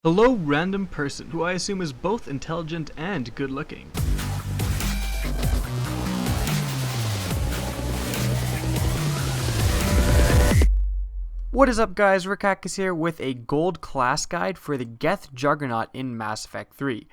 Hello, random person, who I assume is both intelligent and good looking. What is up, guys? Rickackis here with a gold class guide for the Geth Juggernaut in Mass Effect 3.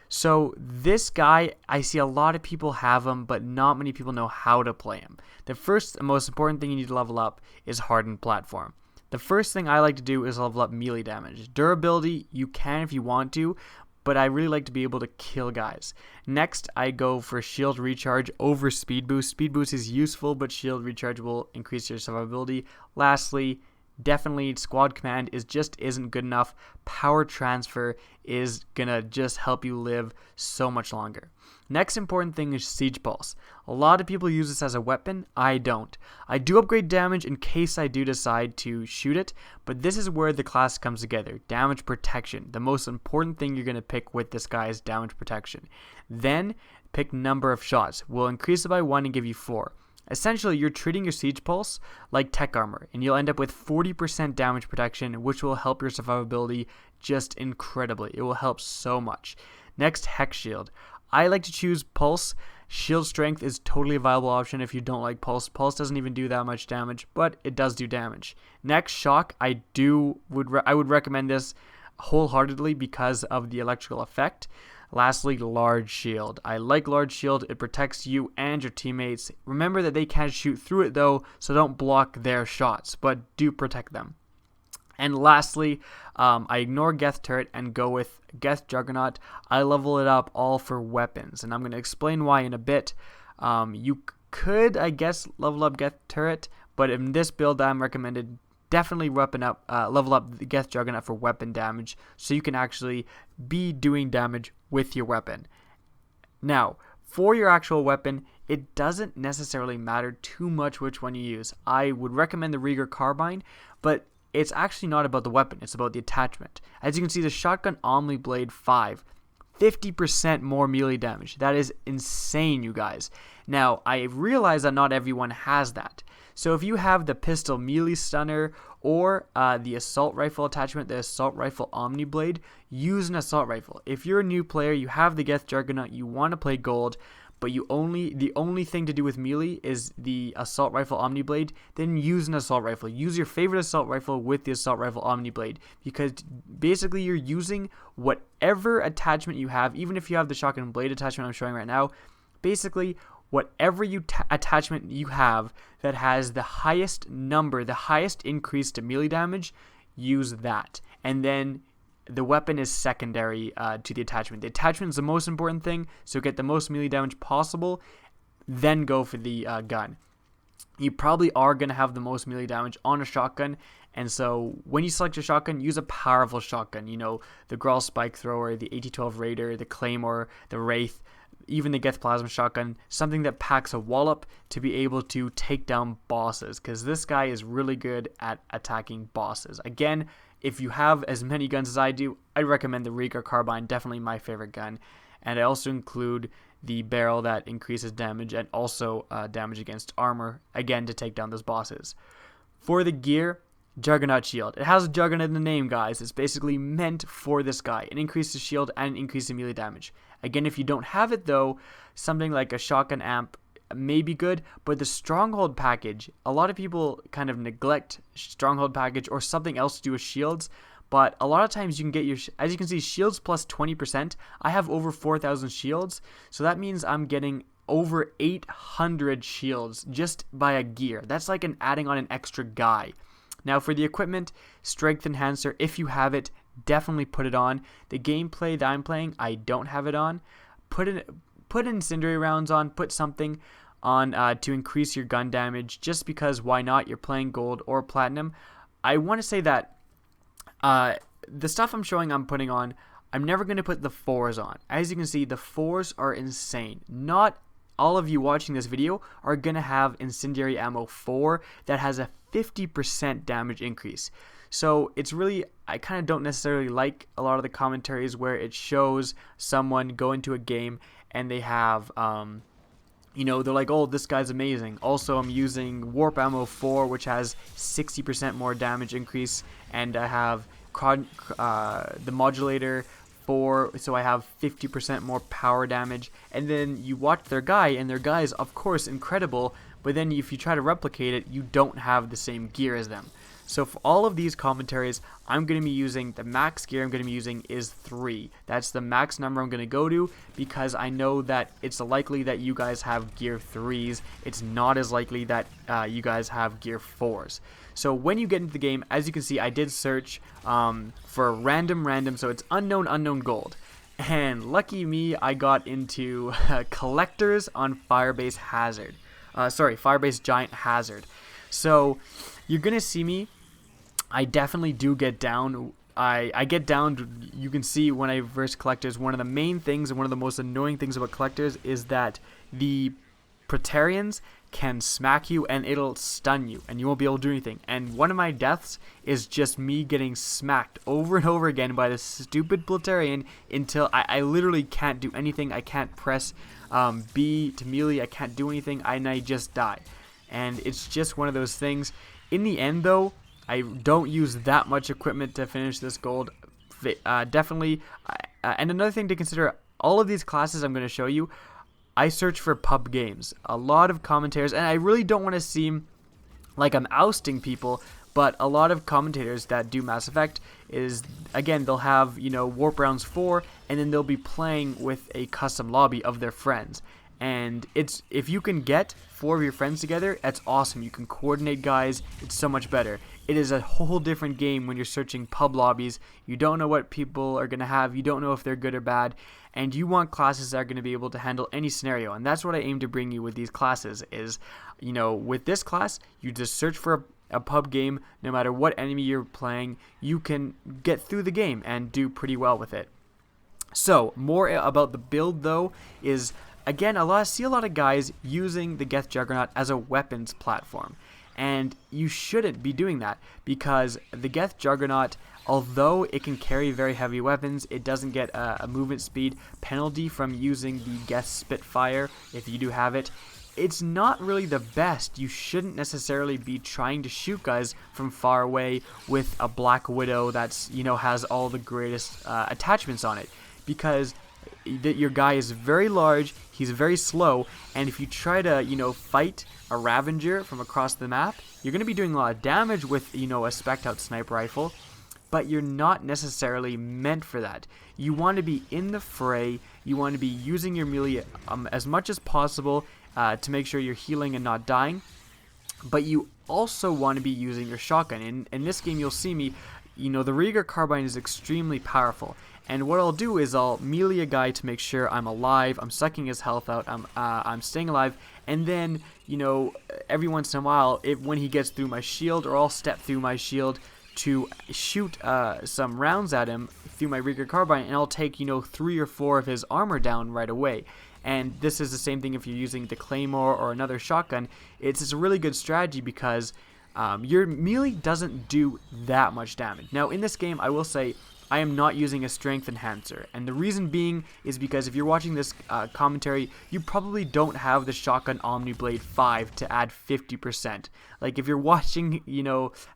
So this guy, I see a lot of people have him, but not many people know how to play him. The first and most important thing you need to level up is Hardened Platform. The first thing I like to do is level up melee damage. Durability, you can if you want to, but I really like to be able to kill guys. Next, I go for shield recharge over speed boost. Speed boost is useful, but shield recharge will increase your survivability. Lastly, definitely squad command isn't good enough. Power transfer is gonna just help you live so much longer. Next important thing is Siege Pulse. A lot of people use this as a weapon. I don't. I do upgrade damage in case I do decide to shoot it, but this is where the class comes together. Damage protection. The most important thing you're going to pick with this guy is damage protection. Then pick number of shots. We'll increase it by 1 and give you 4. Essentially, you're treating your Siege Pulse like tech armor, and you'll end up with 40% damage protection, which will help your survivability just incredibly. It will help so much. Next, Hex Shield. I like to choose Pulse. Shield Strength is totally a viable option if you don't like Pulse. Pulse doesn't even do that much damage, but it does do damage. Next, Shock. I would recommend this wholeheartedly because of the electrical effect. Lastly, Large Shield. I like Large Shield. It protects you and your teammates. Remember that they can shoot through it though, so don't block their shots, but do protect them. And lastly, I ignore Geth Turret and go with Geth Juggernaut. I level it up all for weapons, and I'm going to explain why in a bit. You could, I guess, level up Geth Turret, but in this build I'm recommended definitely level up the Geth Juggernaut for weapon damage, so you can actually be doing damage with your weapon. Now, for your actual weapon, it doesn't necessarily matter too much which one you use. I would recommend the Rieger Carbine, but it's actually not about the weapon, it's about the attachment. As you can see, the Shotgun Omni Blade 5, 50% more melee damage. That is insane, you guys. Now, I realize that not everyone has that. So if you have the Pistol Melee Stunner or the Assault Rifle attachment, the Assault Rifle Omni Blade, use an Assault Rifle. If you're a new player, you have the Geth Juggernaut, you want to play gold, but the only thing to do with melee is the Assault Rifle Omni Blade, then use an Assault Rifle. Use your favorite Assault Rifle with the Assault Rifle Omni Blade, because basically you're using whatever attachment you have, even if you have the Shotgun Blade attachment I'm showing right now, basically whatever attachment you have that has the highest increase to melee damage, use that. And then the weapon is secondary to the attachment. The attachment is the most important thing, so get the most melee damage possible, then go for the gun. You probably are going to have the most melee damage on a shotgun, and so when you select your shotgun, use a powerful shotgun. You know, the Grawl Spike Thrower, the AT-12 Raider, the Claymore, the Wraith, even the Geth Plasma Shotgun, something that packs a wallop to be able to take down bosses, because this guy is really good at attacking bosses. Again, if you have as many guns as I do, I'd recommend the Rieger Carbine, definitely my favorite gun. And I also include the barrel that increases damage and also damage against armor, again to take down those bosses. For the gear, Juggernaut Shield. It has a Juggernaut in the name, guys. It's basically meant for this guy. It increases shield and increases melee damage. Again, if you don't have it though, something like a Shotgun Amp may be good, but the Stronghold package, a lot of people kind of neglect Stronghold package or something else to do with shields, but a lot of times you can get your, as you can see, shields plus 20%. I have over 4,000 shields, so that means I'm getting over 800 shields just by a gear. That's like adding on an extra guy. Now for the equipment, Strength Enhancer, if you have it, definitely put it on. The gameplay that I'm playing, I don't have it on. Put incendiary rounds on, put something on to increase your gun damage, just because why not? You're playing gold or platinum. I want to say that the stuff I'm putting on, I'm never going to put the 4s on. As you can see, the 4s are insane. Not all of you watching this video are going to have Incendiary Ammo 4 that has a 50% damage increase. So it's really, I kind of don't necessarily like a lot of the commentaries where it shows someone go into a game and they have, you know, they're like, oh, this guy's amazing. Also, I'm using Warp Ammo 4, which has 60% more damage increase, and I have the modulator 4, so I have 50% more power damage. And then you watch their guy, and their guy is of course incredible, but then if you try to replicate it, you don't have the same gear as them. So for all of these commentaries, I'm going to be using the max gear I'm going to be using is 3. That's the max number I'm going to go to, because I know that it's likely that you guys have gear 3s. It's not as likely that you guys have gear 4s. So when you get into the game, as you can see, I did search for random, so it's unknown gold. And lucky me, I got into collectors on Firebase Hazard. Firebase Giant Hazard. So you're going to see me. I definitely do get down. I get down. You can see when I verse collectors, one of the main things and one of the most annoying things about collectors is that the Praetorians can smack you and it'll stun you and you won't be able to do anything. And one of my deaths is just me getting smacked over and over again by this stupid Praetorian until I literally can't do anything. I can't press B to melee. I can't do anything, and I just die. And it's just one of those things. In the end, though, I don't use that much equipment to finish this gold. Definitely. And another thing to consider, all of these classes I'm going to show you, I search for pub games. A lot of commentators, and I really don't want to seem like I'm ousting people, but a lot of commentators that do Mass Effect is, again, they'll have, Warp Rounds 4, and then they'll be playing with a custom lobby of their friends. And it's, if you can get 4 of your friends together, that's awesome. You can coordinate guys. It's so much better. It is a whole different game when you're searching pub lobbies. You don't know what people are going to have. You don't know if they're good or bad. And you want classes that are going to be able to handle any scenario. And that's what I aim to bring you with these classes is, with this class, you just search for a pub game. No matter what enemy you're playing, you can get through the game and do pretty well with it. So, more about the build, though, is, again, I see a lot of guys using the Geth Juggernaut as a weapons platform. And you shouldn't be doing that, because the Geth Juggernaut, although it can carry very heavy weapons, it doesn't get a movement speed penalty from using the Geth Spitfire if you do have it. It's not really the best. You shouldn't necessarily be trying to shoot guys from far away with a Black Widow that's, has all the greatest attachments on it, because your guy is very large, he's very slow, and if you try to, fight a Ravager from across the map, you're going to be doing a lot of damage with, a spec-out sniper rifle, but you're not necessarily meant for that. You want to be in the fray, you want to be using your melee as much as possible to make sure you're healing and not dying, but you also want to be using your shotgun. In this game, you'll see me, the Rieger carbine is extremely powerful. And what I'll do is I'll melee a guy to make sure I'm alive, I'm sucking his health out, I'm staying alive, and then, every once in a while, when he gets through my shield, or I'll step through my shield to shoot some rounds at him through my Rieger carbine, and I'll take, 3 or 4 of his armor down right away. And this is the same thing if you're using the Claymore or another shotgun. It's a really good strategy because your melee doesn't do that much damage. Now, in this game, I will say, I am not using a strength enhancer, and the reason being is because if you're watching this commentary, you probably don't have the Shotgun Omniblade 5 to add 50%. Like, if you're watching,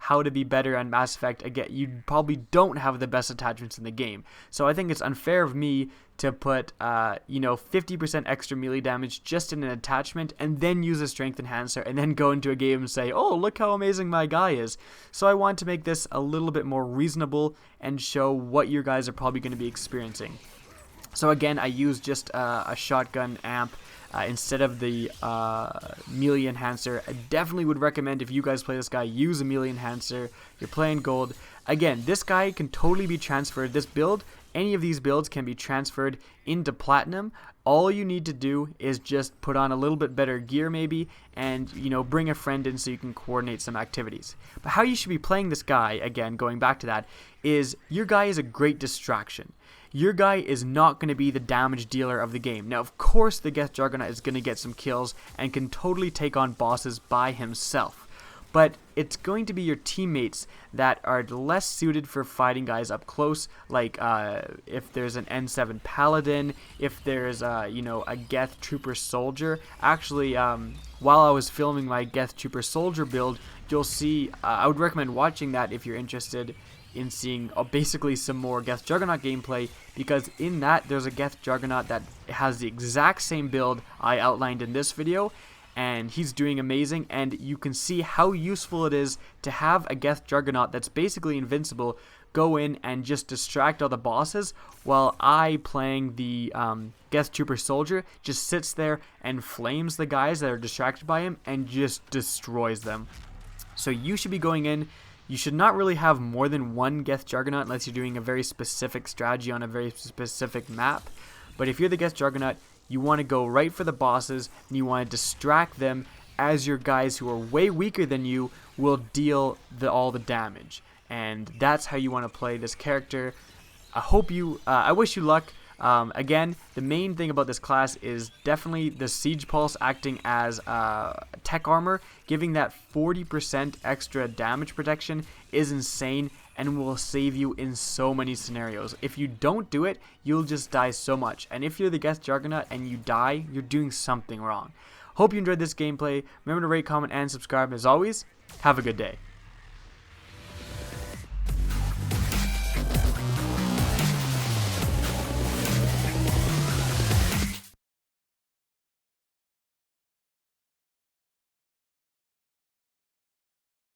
how to be better on Mass Effect, again, you probably don't have the best attachments in the game. So I think it's unfair of me to put, 50% extra melee damage just in an attachment, and then use a strength enhancer, and then go into a game and say, oh, look how amazing my guy is. So I want to make this a little bit more reasonable and show what you guys are probably going to be experiencing. So again, I use just a shotgun amp instead of the melee enhancer. I definitely would recommend, if you guys play this guy, use a melee enhancer. You're playing gold. Again, this guy can totally be transferred. This build, any of these builds can be transferred into platinum. All you need to do is just put on a little bit better gear maybe, and bring a friend in so you can coordinate some activities. But how you should be playing this guy, again, going back to that, is your guy is a great distraction. Your guy is not going to be the damage dealer of the game. Now, of course, the Geth Juggernaut is going to get some kills and can totally take on bosses by himself. But it's going to be your teammates that are less suited for fighting guys up close, like if there's an N7 Paladin, if there's a Geth Trooper Soldier. Actually, while I was filming my Geth Trooper Soldier build, you'll see, I would recommend watching that if you're interested. in seeing basically some more Geth Juggernaut gameplay, because in that there's a Geth Juggernaut that has the exact same build I outlined in this video, and he's doing amazing, and you can see how useful it is to have a Geth Juggernaut that's basically invincible go in and just distract all the bosses, while I, playing the Geth Trooper Soldier, just sits there and flames the guys that are distracted by him and just destroys them. So you should be going in. You should not really have more than one Geth Juggernaut unless you're doing a very specific strategy on a very specific map. But if you're the Geth Juggernaut, you want to go right for the bosses, and you want to distract them as your guys who are way weaker than you will deal all the damage. And that's how you want to play this character. I wish you luck. Again, the main thing about this class is definitely the Siege Pulse acting as tech armor, giving that 40% extra damage protection is insane and will save you in so many scenarios. If you don't do it, you'll just die so much. And if you're the Geth Juggernaut and you die, you're doing something wrong. Hope you enjoyed this gameplay. Remember to rate, comment, and subscribe. As always, have a good day.